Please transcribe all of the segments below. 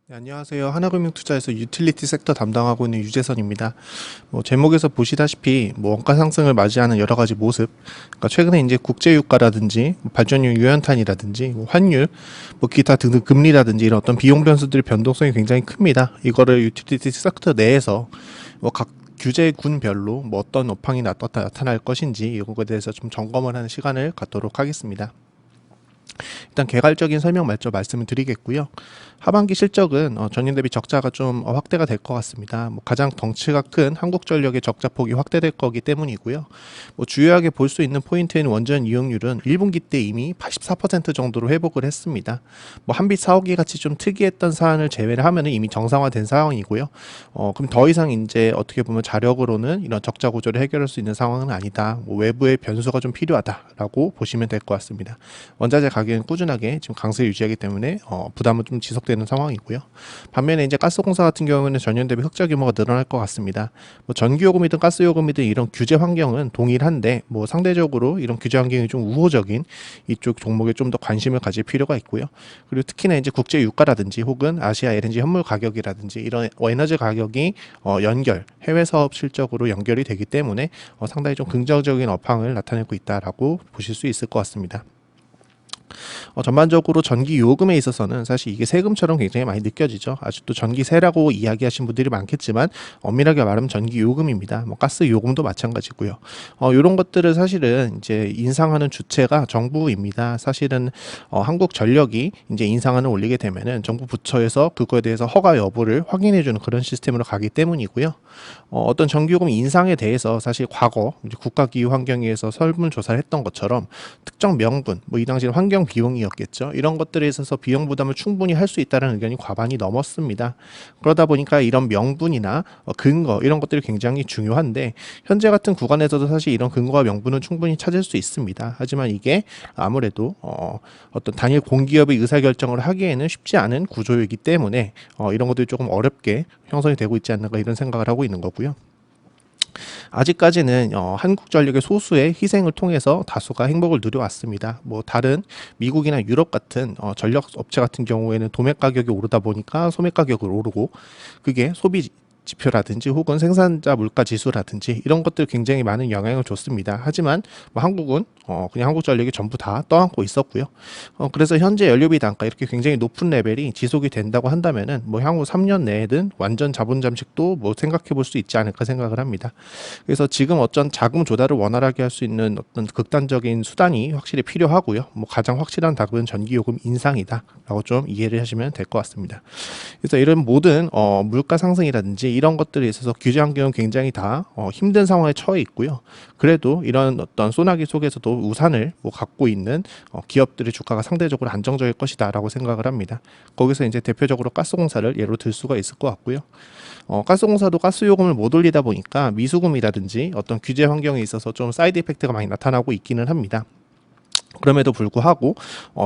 네, 안녕하세요. 하나금융투자에서 유틸리티 섹터 담당하고 있는 유재선입니다. 제목에서 보시다시피 원가 상승을 맞이하는 여러 가지 모습, 그러니까 최근에 이제 국제유가라든지 발전용 유연탄이라든지 환율, 기타 등등 금리라든지 이런 어떤 비용 변수들의 변동성이 굉장히 큽니다. 이거를 유틸리티 섹터 내에서 각 규제군별로 어떤 업황이 나타날 것인지 이거에 대해서 좀 점검을 하는 시간을 갖도록 하겠습니다. 일단 개괄적인 설명 먼저 말씀을 드리겠고요. 하반기 실적은 전년 대비 적자가 좀 확대가 될 것 같습니다. 가장 덩치가 큰 한국전력의 적자폭이 확대될 거기 때문이고요. 주요하게 볼 수 있는 포인트인 원전 이용률은 1분기 때 이미 84% 정도로 회복을 했습니다. 한빛 사호기 같이 좀 특이했던 사안을 제외를 하면 이미 정상화된 상황이고요. 그럼 더 이상 이제 어떻게 보면 자력으로는 이런 적자 구조를 해결할 수 있는 상황은 아니다. 외부의 변수가 좀 필요하다라고 보시면 될 것 같습니다. 원자재 가격은 꾸준하게 지금 강세 유지하기 때문에 부담은 좀 지속되는 상황이고요. 반면에 이제 가스공사 같은 경우에는 전년 대비 흑자 규모가 늘어날 것 같습니다. 전기요금이든 가스요금이든 이런 규제 환경은 동일한데 상대적으로 이런 규제 환경이 좀 우호적인 이쪽 종목에 좀 더 관심을 가질 필요가 있고요. 그리고 특히나 이제 국제 유가라든지 혹은 아시아 LNG 현물 가격이라든지 이런 에너지 가격이 해외 사업 실적으로 연결이 되기 때문에 상당히 좀 긍정적인 업황을 나타내고 있다라고 보실 수 있을 것 같습니다. 전반적으로 전기 요금에 있어서는 사실 이게 세금처럼 굉장히 많이 느껴지죠. 아직도 전기세라고 이야기하신 분들이 많겠지만 엄밀하게 말하면 전기 요금입니다. 가스 요금도 마찬가지고요. 이런 것들을 사실은 이제 인상하는 주체가 정부입니다. 사실은 한국전력이 이제 인상안을 올리게 되면은 정부 부처에서 그거에 대해서 허가 여부를 확인해주는 그런 시스템으로 가기 때문이고요. 어떤 전기요금 인상에 대해서 사실 과거 국가기후 환경위에서 설문조사를 했던 것처럼 특정 명분, 이 당시는 환경 비용이었겠죠. 이런 것들에 있어서 비용 부담을 충분히 할 수 있다는 의견이 과반이 넘었습니다. 그러다 보니까 이런 명분이나 근거 이런 것들이 굉장히 중요한데 현재 같은 구간에서도 사실 이런 근거와 명분은 충분히 찾을 수 있습니다. 하지만 이게 아무래도 어떤 단일 공기업의 의사결정을 하기에는 쉽지 않은 구조이기 때문에 이런 것들이 조금 어렵게 형성이 되고 있지 않는가 이런 생각을 하고 있는 거고요. 아직까지는 한국전력의 소수의 희생을 통해서 다수가 행복을 누려왔습니다. 다른 미국이나 유럽 같은 전력 업체 같은 경우에는 도매 가격이 오르다 보니까 소매 가격이 오르고 그게 소비 지표라든지 혹은 생산자 물가 지수라든지 이런 것들 굉장히 많은 영향을 줬습니다. 하지만 한국은 그냥 한국전력이 전부 다 떠안고 있었고요. 그래서 현재 연료비 단가 이렇게 굉장히 높은 레벨이 지속이 된다고 한다면은 향후 3년 내에든 완전 자본 잠식도 생각해 볼 수 있지 않을까 생각을 합니다. 그래서 지금 어떤 자금 조달을 원활하게 할 수 있는 어떤 극단적인 수단이 확실히 필요하고요. 가장 확실한 답은 전기요금 인상이다라고 좀 이해를 하시면 될 것 같습니다. 그래서 이런 모든 물가 상승이라든지 이런 것들에 있어서 규제 환경은 굉장히 다 힘든 상황에 처해 있고요. 그래도 이런 어떤 소나기 속에서도 우산을 갖고 있는 기업들의 주가가 상대적으로 안정적일 것이다라고 생각을 합니다. 거기서 이제 대표적으로 가스공사를 예로 들 수가 있을 것 같고요. 가스공사도 가스요금을 못 올리다 보니까 미수금이라든지 어떤 규제 환경에 있어서 좀 사이드 이펙트가 많이 나타나고 있기는 합니다. 그럼에도 불구하고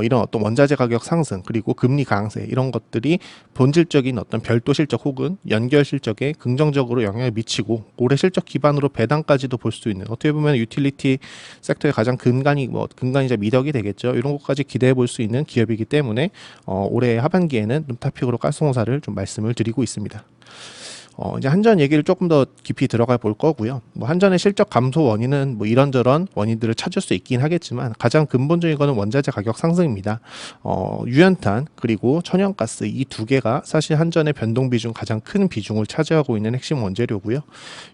이런 어떤 원자재 가격 상승 그리고 금리 강세 이런 것들이 본질적인 어떤 별도 실적 혹은 연결 실적에 긍정적으로 영향을 미치고 올해 실적 기반으로 배당까지도 볼 수 있는 어떻게 보면 유틸리티 섹터의 가장 근간이자 미덕이 되겠죠. 이런 것까지 기대해 볼 수 있는 기업이기 때문에 올해 하반기에는 룸타픽으로 가스공사를 좀 말씀을 드리고 있습니다. 이제 한전 얘기를 조금 더 깊이 들어가 볼 거고요. 한전의 실적 감소 원인은 이런저런 원인들을 찾을 수 있긴 하겠지만 가장 근본적인 거는 원자재 가격 상승입니다. 유연탄 그리고 천연가스 이 두 개가 사실 한전의 변동 비중 가장 큰 비중을 차지하고 있는 핵심 원재료고요.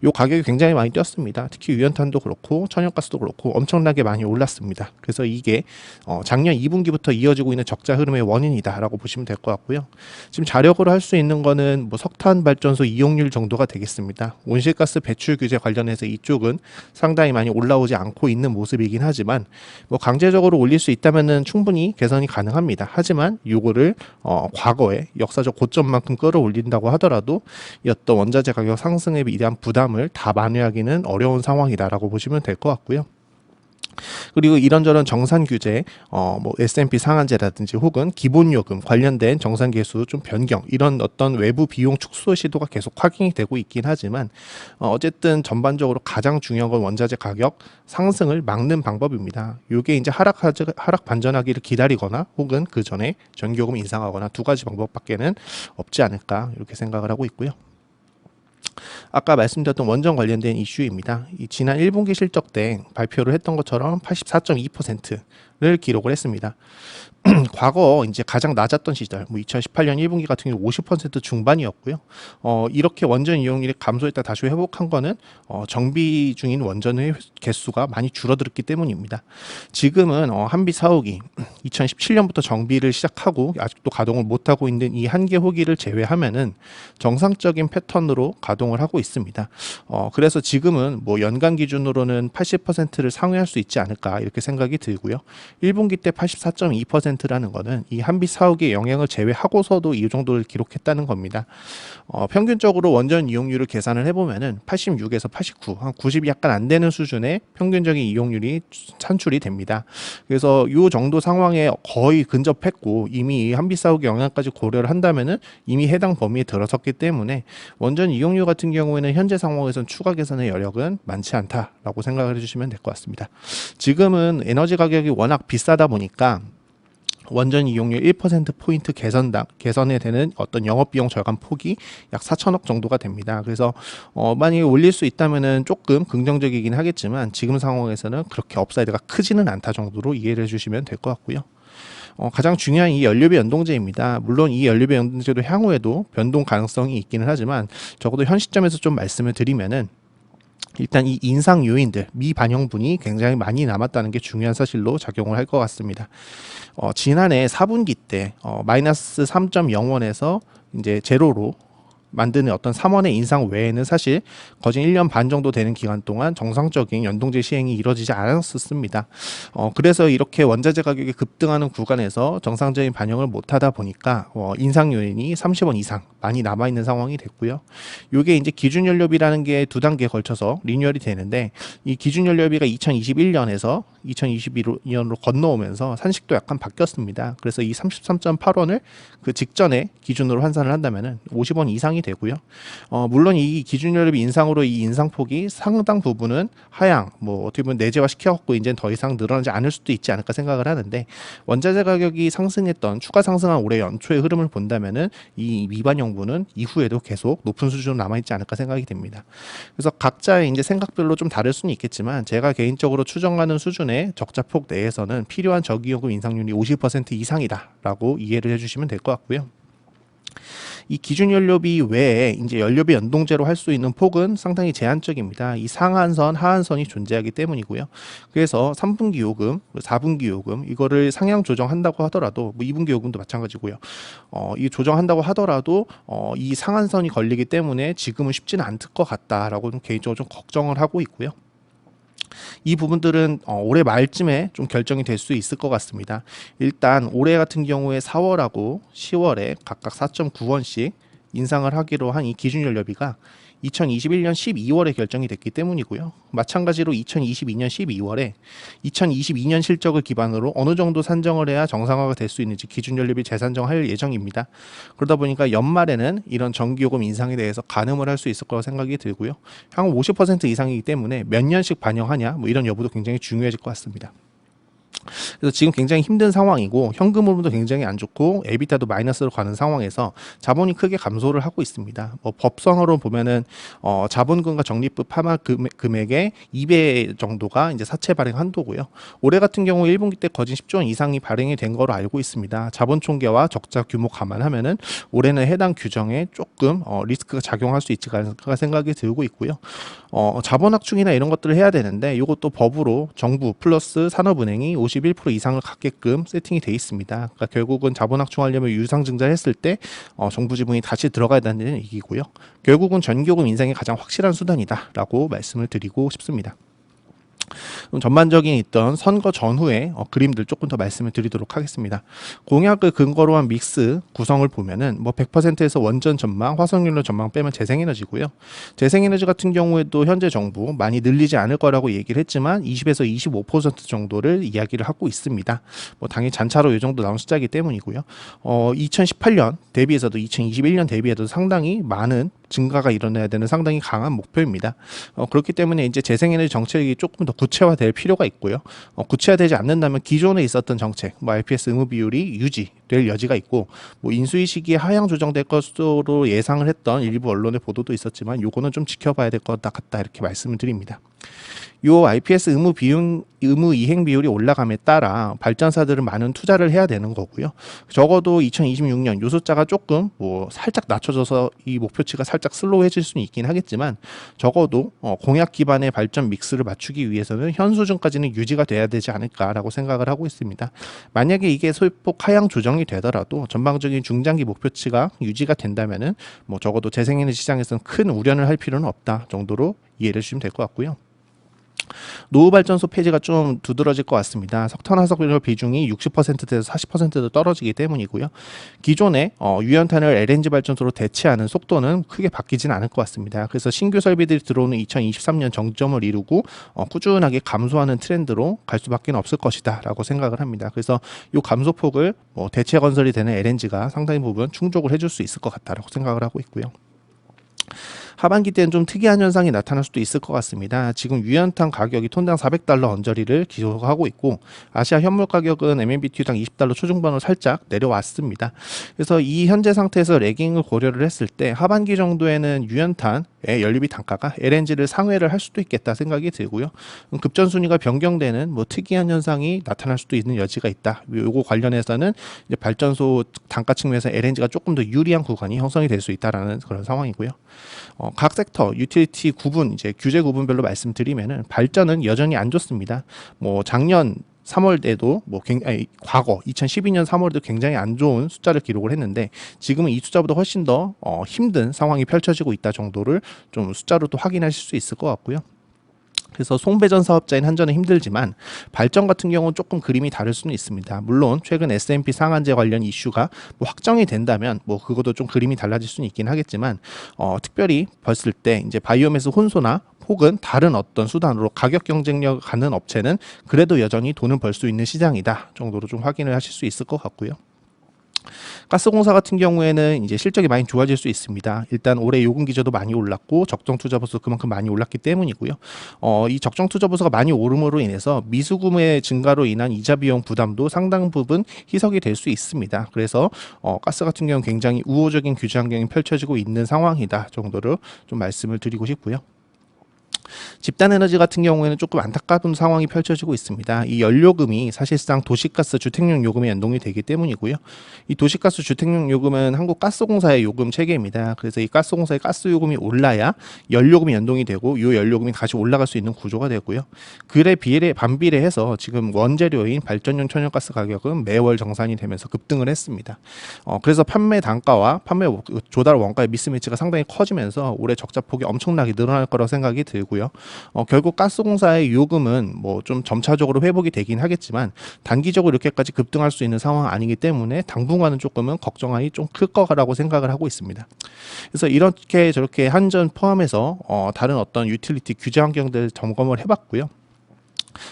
이 가격이 굉장히 많이 뛰었습니다. 특히 유연탄도 그렇고 천연가스도 그렇고 엄청나게 많이 올랐습니다. 그래서 이게 작년 2분기부터 이어지고 있는 적자 흐름의 원인이다라고 보시면 될 것 같고요. 지금 자력으로 할 수 있는 거는 석탄 발전소 이용률 정도가 되겠습니다. 온실가스 배출 규제 관련해서 이쪽은 상당히 많이 올라오지 않고 있는 모습이긴 하지만 강제적으로 올릴 수 있다면은 충분히 개선이 가능합니다. 하지만 이거를 과거에 역사적 고점만큼 끌어올린다고 하더라도 이 어떤 원자재 가격 상승에 대한 부담을 다 만회하기는 어려운 상황이다라고 보시면 될 것 같고요. 그리고 이런저런 정산 규제, 뭐 S&P 상한제라든지 혹은 기본 요금 관련된 정산 계수 좀 변경, 이런 어떤 외부 비용 축소 시도가 계속 확인이 되고 있긴 하지만 어쨌든 전반적으로 가장 중요한 건 원자재 가격 상승을 막는 방법입니다. 이게 이제 하락 반전하기를 기다리거나 혹은 그 전에 전기요금 인상하거나 두 가지 방법밖에는 없지 않을까 이렇게 생각을 하고 있고요. 아까 말씀드렸던 원전 관련된 이슈입니다. 이 지난 1분기 실적 때 발표를 했던 것처럼 84.2%를 기록을 했습니다. 과거 이제 가장 낮았던 시절, 뭐 2018년 1분기 같은 경우 50% 중반이었고요. 이렇게 원전 이용률이 감소했다 다시 회복한 거는 정비 중인 원전의 개수가 많이 줄어들었기 때문입니다. 지금은 한비 사옥이 2017년부터 정비를 시작하고 아직도 가동을 못하고 있는 이 한 개 호기를 제외하면은 정상적인 패턴으로 가동을 하고 있습니다. 그래서 지금은 뭐 연간 기준으로는 80%를 상회할 수 있지 않을까 이렇게 생각이 들고요. 1분기 때 84.2%라는 거는 이 한비 사옥의 영향을 제외하고서도 이 정도를 기록했다는 겁니다. 평균적으로 원전 이용률을 계산을 해보면은 86에서 89, 한 90이 약간 안 되는 수준의 평균적인 이용률이 산출이 됩니다. 그래서 이 정도 상황에 거의 근접했고 이미 한비 사옥의 영향까지 고려를 한다면은 이미 해당 범위에 들어섰기 때문에 원전 이용률 같은 경우에는 현재 상황에서는 추가 개선의 여력은 많지 않다라고 생각을 해주시면 될 것 같습니다. 지금은 에너지 가격이 워낙 비싸다 보니까 원전 이용률 1%포인트 개선에 되는 어떤 영업비용 절감 폭이 약 4천억 정도가 됩니다. 그래서 만약에 올릴 수 있다면은 조금 긍정적이긴 하겠지만 지금 상황에서는 그렇게 업사이드가 크지는 않다 정도로 이해를 해주시면 될 것 같고요. 가장 중요한 이 연료비 연동제입니다. 물론 이 연료비 연동제도 향후에도 변동 가능성이 있기는 하지만 적어도 현 시점에서 좀 말씀을 드리면은 일단 이 인상 요인들 미반영분이 굉장히 많이 남았다는 게 중요한 사실로 작용을 할 것 같습니다. 지난해 4분기 때 마이너스 3.0원에서 이제 제로로 만드는 어떤 3원의 인상 외에는 사실 거진 1년 반 정도 되는 기간 동안 정상적인 연동제 시행이 이루어지지 않았었습니다. 그래서 이렇게 원자재 가격이 급등하는 구간에서 정상적인 반영을 못하다 보니까 인상 요인이 30원 이상 많이 남아있는 상황이 됐고요. 이게 이제 기준연료비라는 게 두 단계에 걸쳐서 리뉴얼이 되는데 이 기준연료비가 2021년에서 2022년으로 건너오면서 산식도 약간 바뀌었습니다. 그래서 이 33.8원을 그 직전에 기준으로 환산을 한다면은 50원 이상이 되고요. 물론 이 기준연료비 인상으로 이 인상폭이 상당 부분은 하향, 뭐 어떻게 보면 내재화 시켜갖고 이제 더 이상 늘어나지 않을 수도 있지 않을까 생각을 하는데 원자재 가격이 상승했던 추가 상승한 올해 연초의 흐름을 본다면은 이 미반영분은 이후에도 계속 높은 수준으로 남아있지 않을까 생각이 됩니다. 그래서 각자의 이제 생각별로 좀 다를 수는 있겠지만 제가 개인적으로 추정하는 수준의 적자폭 내에서는 필요한 저기요금 인상률이 50% 이상이다라고 이해를 해주시면 될 것 같고요. 이 기준 연료비 외에 이제 연료비 연동제로 할 수 있는 폭은 상당히 제한적입니다. 이 상한선, 하한선이 존재하기 때문이고요. 그래서 3분기 요금, 4분기 요금 이거를 상향 조정한다고 하더라도 뭐 2분기 요금도 마찬가지고요. 이 조정한다고 하더라도 이 상한선이 걸리기 때문에 지금은 쉽지는 않을 것 같다라고 개인적으로 좀 걱정을 하고 있고요. 이 부분들은 올해 말쯤에 좀 결정이 될 수 있을 것 같습니다. 일단 올해 같은 경우에 4월하고 10월에 각각 4.9원씩 인상을 하기로 한 이 기준연료비가 2021년 12월에 결정이 됐기 때문이고요. 마찬가지로 2022년 12월에 2022년 실적을 기반으로 어느 정도 산정을 해야 정상화가 될 수 있는지 기준연료비 재산정할 예정입니다. 그러다 보니까 연말에는 이런 전기요금 인상에 대해서 가늠을 할 수 있을 거라고 생각이 들고요. 향후 50% 이상이기 때문에 몇 년씩 반영하냐 뭐 이런 여부도 굉장히 중요해질 것 같습니다. 그래서 지금 굉장히 힘든 상황이고 현금 흐름도 굉장히 안 좋고 에비타도 마이너스로 가는 상황에서 자본이 크게 감소를 하고 있습니다. 뭐 법상으로 보면은 자본금과 적립부 파마 금액의 2배 정도가 이제 사채 발행 한도고요. 올해 같은 경우 1분기 때 거진 10조 원 이상이 발행이 된 거로 알고 있습니다. 자본 총계와 적자 규모 감안하면은 올해는 해당 규정에 조금 리스크가 작용할 수 있지 않을까 생각이 들고 있고요. 자본 확충이나 이런 것들을 해야 되는데 이것도 법으로 정부 플러스 산업은행이 51% 이상을 갖게끔 세팅이 돼 있습니다. 그러니까 결국은 자본 확충하려면 유상증자를 했을 때 정부 지분이 다시 들어가야 되는 얘기고요. 결국은 전기요금 인상이 가장 확실한 수단이다라고 말씀을 드리고 싶습니다. 전반적인 있던 선거 전후의 그림들 조금 더 말씀을 드리도록 하겠습니다. 공약을 근거로 한 믹스 구성을 보면은 뭐 100%에서 원전 전망, 화석연료 전망 빼면 재생에너지고요. 재생에너지 같은 경우에도 현재 정부 많이 늘리지 않을 거라고 얘기를 했지만 20에서 25% 정도를 이야기를 하고 있습니다. 뭐 당연히 잔차로 이 정도 나온 숫자이기 때문이고요. 2018년 대비해서도 2021년 대비해도 상당히 많은 증가가 일어나야 되는 상당히 강한 목표입니다. 그렇기 때문에 이제 재생에너지 정책이 조금 더 구체화될 필요가 있고요. 구체화되지 않는다면 기존에 있었던 정책, 뭐 RPS 의무 비율이 유지될 여지가 있고, 뭐 인수위 시기에 하향 조정될 것으로 예상을 했던 일부 언론의 보도도 있었지만, 요거는 좀 지켜봐야 될 것 같다 이렇게 말씀을 드립니다. 요 IPS 의무 이행 비율이 올라감에 따라 발전사들은 많은 투자를 해야 되는 거고요. 적어도 2026년 요 숫자가 조금 뭐 살짝 낮춰져서 이 목표치가 살짝 슬로우해질 수는 있긴 하겠지만 적어도 공약 기반의 발전 믹스를 맞추기 위해서는 현 수준까지는 유지가 돼야 되지 않을까라고 생각을 하고 있습니다. 만약에 이게 소폭 하향 조정이 되더라도 전방적인 중장기 목표치가 유지가 된다면은 뭐 적어도 재생에너지 시장에서는 큰 우려를 할 필요는 없다 정도로 이해를 해주시면 될 것 같고요. 노후발전소 폐지가 좀 두드러질 것 같습니다. 석탄화석연료 비중이 60%대에서 40%도 떨어지기 때문이고요. 기존의 유연탄을 LNG 발전소로 대체하는 속도는 크게 바뀌지는 않을 것 같습니다. 그래서 신규 설비들이 들어오는 2023년 정점을 이루고 꾸준하게 감소하는 트렌드로 갈 수밖에 없을 것이다 라고 생각을 합니다. 그래서 이 감소폭을 대체 건설이 되는 LNG가 상당히 부분 충족을 해줄 수 있을 것 같다라고 생각을 하고 있고요. 하반기 때는 좀 특이한 현상이 나타날 수도 있을 것 같습니다. 지금 유연탄 가격이 톤당 400달러 언저리를 기록하고 있고 아시아 현물 가격은 MMBTU당 20달러 초중반으로 살짝 내려왔습니다. 그래서 이 현재 상태에서 레깅을 고려를 했을 때 하반기 정도에는 유연탄의 연료비 단가가 LNG를 상회를 할 수도 있겠다 생각이 들고요. 급전순위가 변경되는 뭐 특이한 현상이 나타날 수도 있는 여지가 있다. 요거 관련해서는 이제 발전소 단가 측면에서 LNG가 조금 더 유리한 구간이 형성이 될 수 있다라는 그런 상황이고요. 각 섹터 유틸리티 구분 이제 규제 구분별로 말씀드리면은 발전은 여전히 안 좋습니다. 뭐 작년 3월 때도 과거 2012년 3월도 굉장히 안 좋은 숫자를 기록을 했는데 지금은 이 숫자보다 훨씬 더 힘든 상황이 펼쳐지고 있다 정도를 좀 숫자로 또 확인하실 수 있을 것 같고요. 그래서 송배전 사업자인 한전은 힘들지만 발전 같은 경우는 조금 그림이 다를 수는 있습니다. 물론 최근 S&P 상한제 관련 이슈가 뭐 확정이 된다면 뭐 그것도 좀 그림이 달라질 수는 있긴 하겠지만 특별히 봤을 때 이제 바이오매스 혼소나 혹은 다른 어떤 수단으로 가격 경쟁력 가는 업체는 그래도 여전히 돈을 벌 수 있는 시장이다 정도로 좀 확인을 하실 수 있을 것 같고요. 가스공사 같은 경우에는 이제 실적이 많이 좋아질 수 있습니다. 일단 올해 요금 기저도 많이 올랐고 적정 투자 보수 그만큼 많이 올랐기 때문이고요. 이 적정 투자 보수가 많이 오름으로 인해서 미수금의 증가로 인한 이자 비용 부담도 상당 부분 희석이 될 수 있습니다. 그래서 가스 같은 경우는 굉장히 우호적인 규제 환경이 펼쳐지고 있는 상황이다 정도로 좀 말씀을 드리고 싶고요. 집단에너지 같은 경우에는 조금 안타까운 상황이 펼쳐지고 있습니다. 이 연료금이 사실상 도시가스 주택용 요금에 연동이 되기 때문이고요. 이 도시가스 주택용 요금은 한국가스공사의 요금 체계입니다. 그래서 이 가스공사의 가스 요금이 올라야 연료금이 연동이 되고 이 연료금이 다시 올라갈 수 있는 구조가 되고요. 그에 반비례해서 지금 원재료인 발전용 천연가스 가격은 매월 정산이 되면서 급등을 했습니다. 그래서 판매 단가와 판매 조달 원가의 미스매치가 상당히 커지면서 올해 적자폭이 엄청나게 늘어날 거라고 생각이 들고요. 결국 가스공사의 요금은 뭐 좀 점차적으로 회복이 되긴 하겠지만 단기적으로 이렇게까지 급등할 수 있는 상황 아니기 때문에 당분간은 조금은 걱정이 좀 클 거라고 생각을 하고 있습니다. 그래서 이렇게 저렇게 한전 포함해서 다른 어떤 유틸리티 규제 환경들 점검을 해봤고요.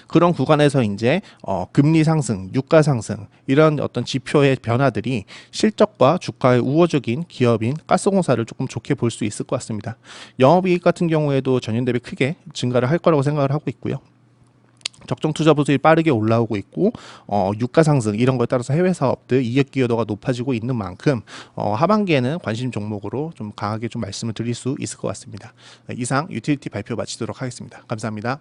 그런 구간에서 이제 금리 상승, 유가 상승 이런 어떤 지표의 변화들이 실적과 주가의 우호적인 기업인 가스공사를 조금 좋게 볼 수 있을 것 같습니다. 영업이익 같은 경우에도 전년 대비 크게 증가를 할 거라고 생각을 하고 있고요. 적정 투자 보수율이 빠르게 올라오고 있고 유가 상승 이런 거에 따라서 해외 사업들 이익 기여도가 높아지고 있는 만큼 하반기에는 관심 종목으로 좀 강하게 좀 말씀을 드릴 수 있을 것 같습니다. 이상 유틸리티 발표 마치도록 하겠습니다. 감사합니다.